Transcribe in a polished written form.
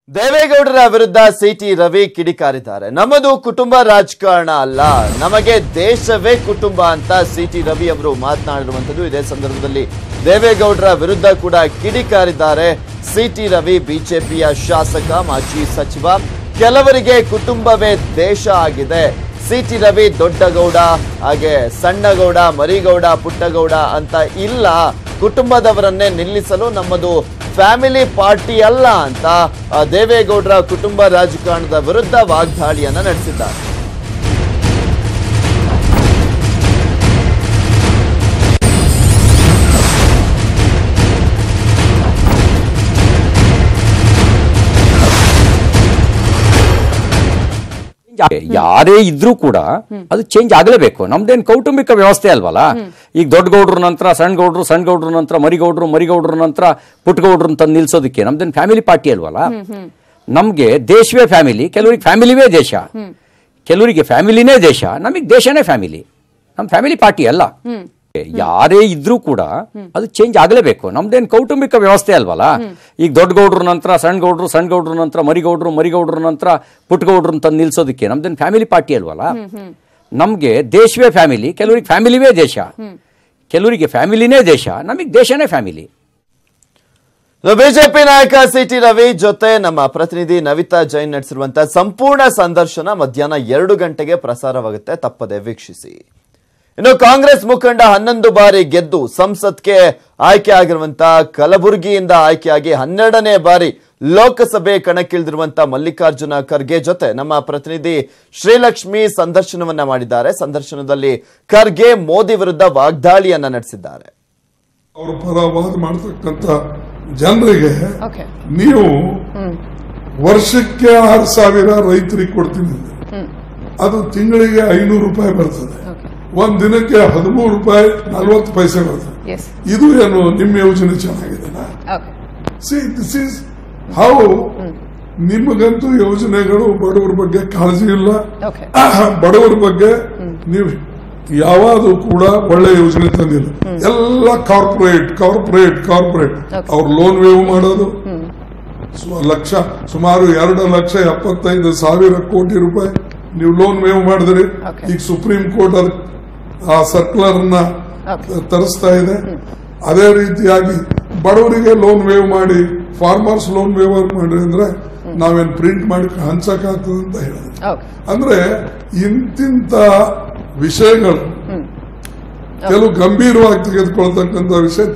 ದೇವೇಗೌಡರ ವಿರುದ್ಧ ಸಿಟಿ ರವಿ ಕಿಡಿಕಾರಿದ್ದಾರೆ. ನಮ್ಮದು ಕುಟುಂಬ ರಾಜಕಾರಣ ಅಲ್ಲ, ನಮಗೆ ದೇಶವೇ ಕುಟುಂಬ ಅಂತ ಸಿಟಿ ರವಿ ಅವರು ಮಾತನಾಡಿರುವಂತದ್ದು. ಇದೇ ಸಂದರ್ಭದಲ್ಲಿ ದೇವೇಗೌಡರ ವಿರುದ್ಧ ಕೂಡ ಕಿಡಿಕಾರಿದ್ದಾರೆ ಸಿಟಿ ರವಿ. ಬಿಜೆಪಿಯ ಶಾಸಕ, ಮಾಜಿ ಸಚಿವ, ಕೆಲವರಿಗೆ ಕುಟುಂಬವೇ ದೇಶ ಆಗಿದೆ. ಸಿಟಿ ರವಿ ದೊಡ್ಡಗೌಡ, ಹಾಗೆ ಸಣ್ಣಗೌಡ, ಮರಿಗೌಡ, ಪುಟ್ಟಗೌಡ ಅಂತ ಇಲ್ಲ, ಕುಟುಂಬದವರನ್ನೇ ನಿಲ್ಲಿಸಲು ನಮ್ಮದು ಫ್ಯಾಮಿಲಿ ಪಾರ್ಟಿ ಅಲ್ಲ ಅಂತ ದೇವೇಗೌಡರ ಕುಟುಂಬ ರಾಜಕಾರಣದ ವಿರುದ್ಧ ವಾಗ್ದಾಳಿಯನ್ನ ನಡೆಸಿದ್ದಾರೆ. ಯಾರೇ ಇದ್ರೂ ಕೂಡ ಅದು ಚೇಂಜ್ ಆಗಲೇಬೇಕು. ನಮ್ದೇನ್ ಕೌಟುಂಬಿಕ ವ್ಯವಸ್ಥೆ ಅಲ್ವಲ್ಲ. ಈಗ ದೊಡ್ಡ ಗೌಡ್ರ ನಂತರ ಸಣ್ಣ ಗೌಡ್ರ ನಂತರ ಮರಿಗೌಡ್ರ ನಂತರ ಪುಟ್ಟಗೌಡ್ರ ತಂದು ನಿಲ್ಸೋದಕ್ಕೆ ನಮ್ದೇನ್ ಫ್ಯಾಮಿಲಿ ಪಾರ್ಟಿ ಅಲ್ವಲ್ಲ. ನಮ್ಗೆ ದೇಶವೇ ಫ್ಯಾಮಿಲಿ, ಕೆಲವರಿಗೆ ಫ್ಯಾಮಿಲಿವೇ ದೇಶ, ಕೆಲವರಿಗೆ ಫ್ಯಾಮಿಲಿನೇ ದೇಶ, ನಮಗೆ ದೇಶನೇ ಫ್ಯಾಮಿಲಿ, ನಮ್ ಫ್ಯಾಮಿಲಿ ಪಾರ್ಟಿ ಅಲ್ಲ. ಯಾರೇ ಇದ್ರೂ ಕೂಡ ಅದು ಚೇಂಜ್ ಆಗಲೇಬೇಕು. ನಮ್ದೇನ್ ಕೌಟುಂಬಿಕ ವ್ಯವಸ್ಥೆ ಅಲ್ವಲ್ಲ. ಈಗ ದೊಡ್ಡ ಗೌಡ್ರ ನಂತರ ಸಣ್ಣ ಗೌಡ್ರ ನಂತರ ಮರಿಗೌಡ್ರ ನಂತರ ಪುಟ್ಟಗೌಡ್ರ ತಂದು ನಿಲ್ಸೋದಕ್ಕೆ ನಮ್ದೇನ್ ಫ್ಯಾಮಿಲಿ ಪಾರ್ಟಿ ಅಲ್ವಲ್ಲ. ನಮ್ಗೆ ದೇಶವೇ ಫ್ಯಾಮಿಲಿ, ಕೆಲವರಿಗೆ ಫ್ಯಾಮಿಲಿವೇ ದೇಶ, ಕೆಲವರಿಗೆ ಫ್ಯಾಮಿಲಿನೇ ದೇಶ, ನಮಗೆ ದೇಶನೇ ಫ್ಯಾಮಿಲಿ. ಬಿಜೆಪಿ ನಾಯಕ ಸಿಟಿ ರವಿ ಜೊತೆ ನಮ್ಮ ಪ್ರತಿನಿಧಿ ನವಿತಾ ಜೈನ್ ನಡೆಸಿರುವಂತಹ ಸಂಪೂರ್ಣ ಸಂದರ್ಶನ ಮಧ್ಯಾಹ್ನ 2 ಗಂಟೆಗೆ ಪ್ರಸಾರವಾಗುತ್ತೆ, ತಪ್ಪದೆ ವೀಕ್ಷಿಸಿ. ಇನ್ನು ಕಾಂಗ್ರೆಸ್ ಮುಖಂಡ 11 ಬಾರಿ ಗೆದ್ದು ಸಂಸತ್ಗೆ ಆಯ್ಕೆ ಆಗಿರುವಂತಹ, ಕಲಬುರಗಿಯಿಂದ ಆಯ್ಕೆಯಾಗಿ 12ನೇ ಬಾರಿ ಲೋಕಸಭೆ ಕಣಕ್ಕಿಳಿದಿರುವಂತಹ ಮಲ್ಲಿಕಾರ್ಜುನ ಖರ್ಗೆ ಜೊತೆ ನಮ್ಮ ಪ್ರತಿನಿಧಿ ಶ್ರೀಲಕ್ಷ್ಮಿ ಸಂದರ್ಶನವನ್ನ ಮಾಡಿದ್ದಾರೆ. ಸಂದರ್ಶನದಲ್ಲಿ ಖರ್ಗೆ ಮೋದಿ ವಿರುದ್ಧ ವಾಗ್ದಾಳಿಯನ್ನ ನಡೆಸಿದ್ದಾರೆ. ಅವರು ಪರವಾದ ಮಾಡತಕ್ಕಂತ ಜನರಿಗೆ ನೀವು ವರ್ಷಕ್ಕೆ 6,000 ರೈತರಿಗೆ ಕೊಡ್ತೀನಿ, ಅದು ತಿಂಗಳಿಗೆ 500 ರೂಪಾಯಿ ಬರ್ತದೆ, ಒಂದ್ ದಿನಕ್ಕೆ 13 ರೂಪಾಯಿ 40 ಪೈಸೆ ಬರ್ತದೆ. ಇದು ಏನು ನಿಮ್ಮ ಯೋಜನೆ ಚೆನ್ನಾಗಿದೆನಾ? This is how. ನಿಮಗಂತೂ ಯೋಜನೆಗಳು ಬಡವರ ಬಗ್ಗೆ ಕಾಳಜಿ ಇಲ್ಲ. ಬಡವರ ಬಗ್ಗೆ ನೀವು ಯಾವಾಗೂ ಕೂಡ ಒಳ್ಳೆ ಯೋಜನೆ ತಂದಿಲ್ಲ. ಎಲ್ಲ ಕಾರ್ಪೊರೇಟ್ ಅವ್ರು ಲೋನ್ ವೇವ್ ಮಾಡೋದು, ಸುಮಾರು 2,75,000 ಕೋಟಿ ರೂಪಾಯಿ ನೀವು ಲೋನ್ ವೇವ್ ಮಾಡಿದ್ರಿ. ಈಗ ಸುಪ್ರೀಂ ಕೋರ್ಟ್ ಆ ಸರ್ಕ್ಯುಲರ್ ನ ತರಿಸ್ತಾ ಇದೆ. ಅದೇ ರೀತಿಯಾಗಿ ಬಡವರಿಗೆ ಲೋನ್ ವೇವ್ ಮಾಡಿ, ಫಾರ್ಮರ್ಸ್ ಲೋನ್ ವೇವ್ ಮಾಡಿ ಅಂದ್ರೆ ನಾವೇನ್ ಪ್ರಿಂಟ್ ಮಾಡಿ ಹಂಚಕ್ಕಾಗ್ತದೆ ಅಂತ ಹೇಳಿದ್ರು. ಅಂದ್ರೆ ಇಂತಿಂತ ವಿಷಯಗಳು ಕೆಲವು ಗಂಭೀರವಾಗಿ ತೆಗೆದುಕೊಳ್ತಕ್ಕಂಥ ವಿಷಯ